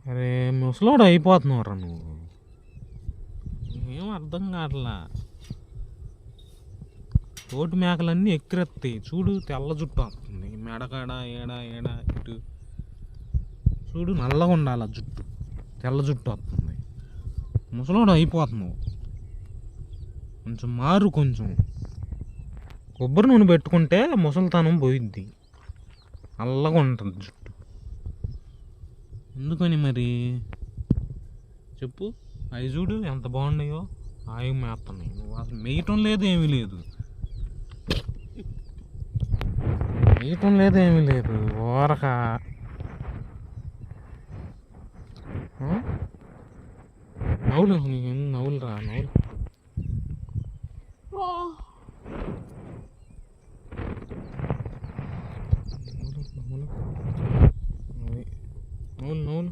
అరే ముసలోడు అయిపోతున్నావురా నువ్వు. ఏం అర్థం కావట్లా. తోటి మేకలన్నీ ఎక్కిరెత్తాయి చూడు, తెల్ల జుట్టు వస్తుంది మెడకాడ ఏడా ఏడా ఇటు చూడు, నల్లగా ఉండాలి జుట్టు, తెల్ల జుట్టు వస్తుంది. ముసలోడు అయిపోతున్నావు, కొంచెం మారు. కొంచెం కొబ్బరి నూనె పెట్టుకుంటే ముసలితనం పోయిద్ది, నల్లగా ఉంటుంది జుట్టు. ఎందుకని మరి చెప్పు. అవి చూడు ఎంత బాగున్నాయో, ఆయి మేస్తున్నాయి. నువ్వు అసలు మేయటం లేదు, ఏమీ లేదు, మేయటం లేదు, ఏమీ లేదు. ఓరక నవ్వులు, నవ్వులు రా, నవ్వులు. నవ్వులు నవ్వులు.